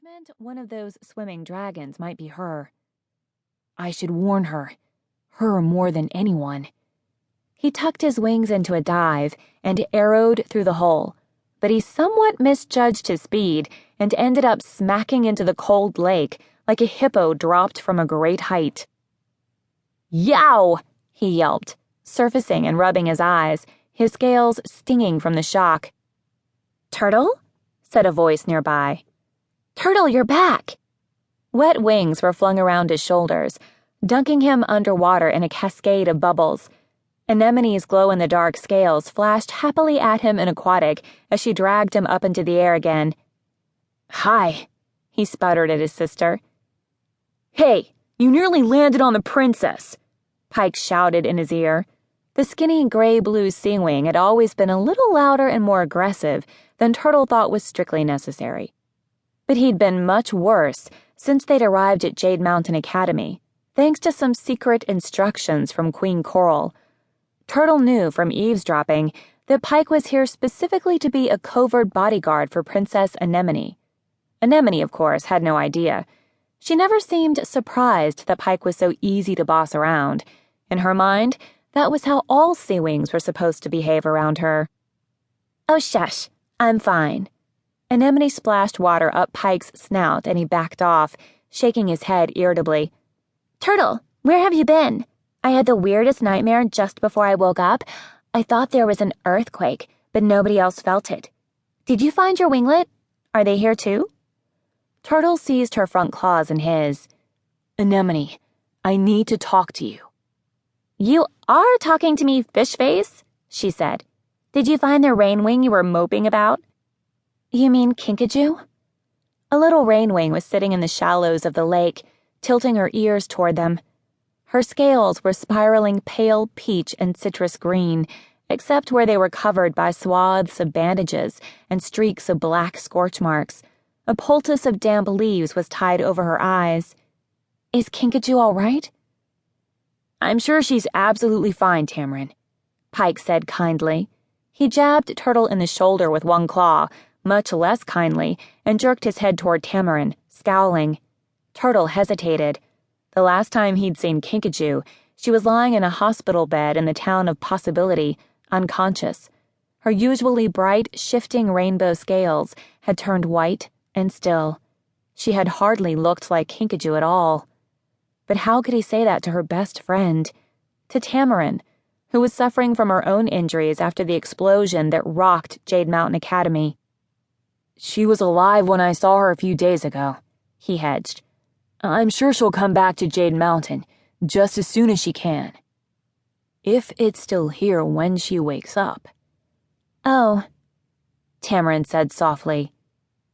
which meant one of those swimming dragons might be her. I should warn her more than anyone. He tucked his wings into a dive and arrowed through the hole, but he somewhat misjudged his speed and ended up smacking into the cold lake like a hippo dropped from a great height. Yow! He yelped, surfacing and rubbing his eyes, his scales stinging from the shock. Turtle? Said a voice nearby. Turtle, you're back! Wet wings were flung around his shoulders, dunking him underwater in a cascade of bubbles. Anemone's glow-in-the-dark scales flashed happily at him in aquatic as she dragged him up into the air again. Hi, he sputtered at his sister. Hey, you nearly landed on the princess, Pike shouted in his ear. The skinny gray-blue sea-wing had always been a little louder and more aggressive than Turtle thought was strictly necessary. But he'd been much worse since they'd arrived at Jade Mountain Academy, thanks to some secret instructions from Queen Coral. Turtle knew from eavesdropping that Pike was here specifically to be a covert bodyguard for Princess Anemone. Anemone, of course, had no idea. She never seemed surprised that Pike was so easy to boss around. In her mind, that was how all sea wings were supposed to behave around her. Oh, shush, I'm fine. Anemone splashed water up Pike's snout and he backed off, shaking his head irritably. Turtle, where have you been? I had the weirdest nightmare just before I woke up. I thought there was an earthquake, but nobody else felt it. Did you find your winglet? Are they here too? Turtle seized her front claws in his. Anemone, I need to talk to you. You are talking to me, fish face, she said. Did you find the rainwing you were moping about? You mean Kinkajou? A little rainwing was sitting in the shallows of the lake, tilting her ears toward them. Her scales were spiraling pale peach and citrus green, except where they were covered by swaths of bandages and streaks of black scorch marks. A poultice of damp leaves was tied over her eyes. Is Kinkajou all right? I'm sure she's absolutely fine, Tamarin, Pike said kindly. He jabbed Turtle in the shoulder with one claw, much less kindly, and jerked his head toward Tamarin, scowling. Turtle hesitated. The last time he'd seen Kinkajou, she was lying in a hospital bed in the town of Possibility, unconscious. Her usually bright, shifting rainbow scales had turned white and still. She had hardly looked like Kinkajou at all. But how could he say that to her best friend? To Tamarin, who was suffering from her own injuries after the explosion that rocked Jade Mountain Academy. She was alive when I saw her a few days ago, he hedged. I'm sure she'll come back to Jade Mountain just as soon as she can. If it's still here when she wakes up. Oh, Tamarin said softly.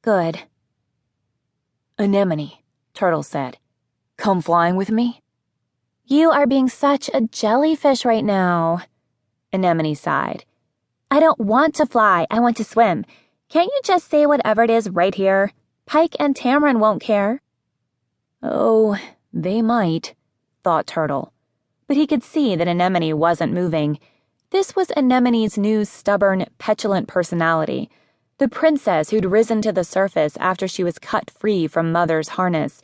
Good. Anemone, Turtle said. Come flying with me? You are being such a jellyfish right now, Anemone sighed. I don't want to fly, I want to swim. Can't you just say whatever it is right here? Pike and Tamarin won't care. Oh, they might, thought Turtle. But he could see that Anemone wasn't moving. This was Anemone's new stubborn, petulant personality, the princess who'd risen to the surface after she was cut free from Mother's harness.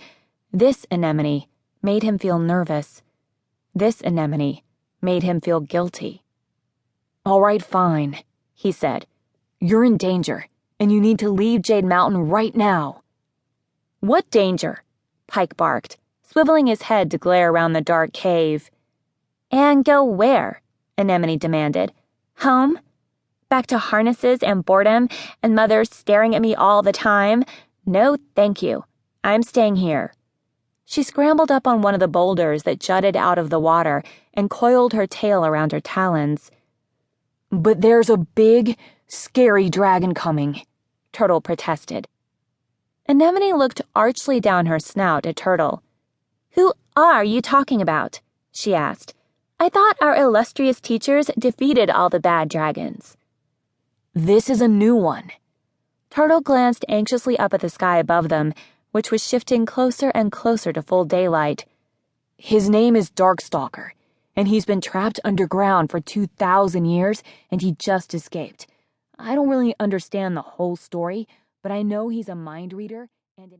This Anemone made him feel nervous. This Anemone made him feel guilty. All right, fine, he said. You're in danger, and you need to leave Jade Mountain right now. What danger? Pike barked, swiveling his head to glare around the dark cave. And go where? Anemone demanded. Home? Back to harnesses and boredom and Mother staring at me all the time? No, thank you. I'm staying here. She scrambled up on one of the boulders that jutted out of the water and coiled her tail around her talons. But there's a big, scary dragon coming, Turtle protested. Anemone looked archly down her snout at Turtle. Who are you talking about? She asked. I thought our illustrious teachers defeated all the bad dragons. This is a new one. Turtle glanced anxiously up at the sky above them, which was shifting closer and closer to full daylight. His name is Darkstalker, and he's been trapped underground for 2,000 years, and he just escaped. I don't really understand the whole story, but I know he's a mind reader